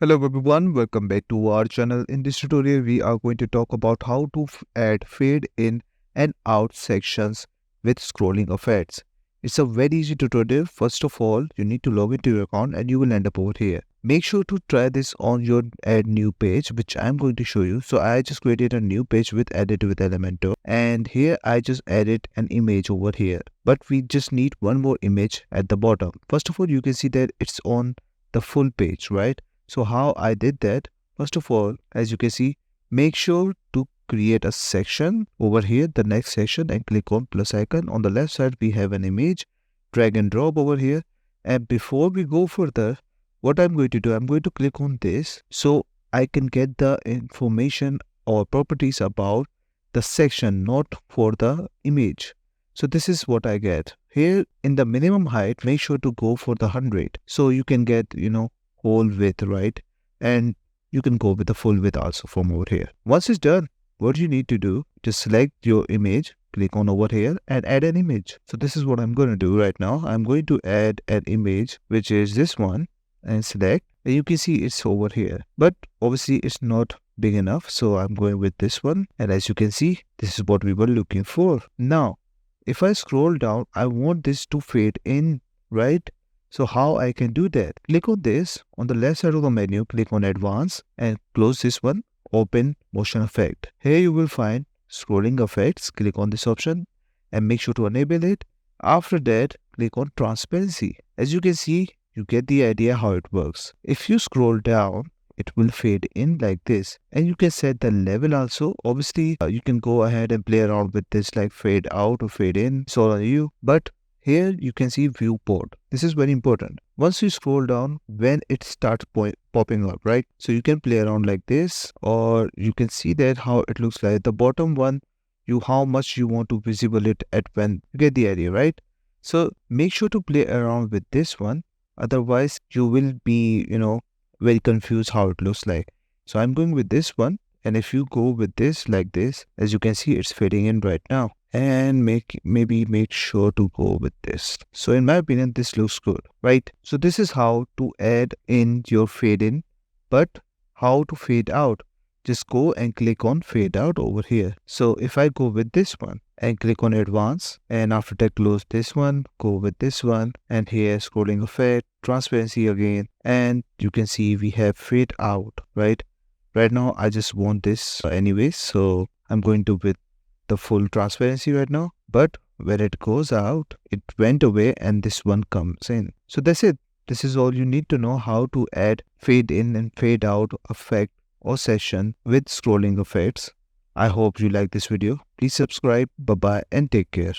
Hello everyone, welcome back to our channel. In this tutorial, we are going to talk about how to add fade in and out sections with scrolling effects. It's a very easy tutorial. First of all, you need to log into your account and you will end up over here. Make sure to try this on your add new page, which I'm going to show you. So I just created a new page with edit with Elementor, and here I just added an image over here. But we just need one more image at the bottom. First of all, you can see that it's on the full page, right? So how I did that, first of all, as you can see, make sure to create a section over here, the next section, and click on plus icon. On the left side, we have an image, drag and drop over here. And before we go further, what I'm going to do, I'm going to click on this so I can get the information or properties about the section, not for the image. So this is what I get. Here in the minimum height, make sure to go for the 100. So you can get, whole width, right? And you can go with the full width also from over here. Once it's done, what you need to do, just select your image, click on over here and add an image. So this is what I'm going to do right now. I'm going to add an image, which is this one, and select. And you can see it's over here, but obviously it's not big enough. So I'm going with this one. And as you can see, this is what we were looking for. Now, if I scroll down, I want this to fade in, right? So how I can do that? Click on this. On the left side of the menu, click on Advanced and close this one. Open Motion Effect. Here you will find Scrolling Effects. Click on this option and make sure to enable it. After that, click on Transparency. As you can see, you get the idea how it works. If you scroll down, it will fade in like this, and you can set the level also. Obviously, you can go ahead and play around with this, like fade out or fade in. It's all on you. But here you can see viewport. This is very important. Once you scroll down, when it starts popping up, right? So you can play around like this, or you can see that how it looks like. The bottom one, how much you want to visible it at when. You get the idea, right? So make sure to play around with this one. Otherwise, you will be, very confused how it looks like. So I'm going with this one. And if you go with this like this, as you can see, it's fading in right now. And maybe make sure to go with this. So in my opinion, this looks good, right? So this is how to add in your fade in, but how to fade out. Just go and click on fade out over here. So if I go with this one and click on advanced, and after that close this one, go with this one, and here scrolling effect, transparency again, and you can see we have fade out, right? Right now I just want this anyways, so I'm going to with the full transparency right now, but when it goes out, it went away and this one comes in. So that's it. This is all you need to know how to add fade in and fade out effect or session with scrolling effects. I hope you like this video. Please subscribe. Bye bye and take care.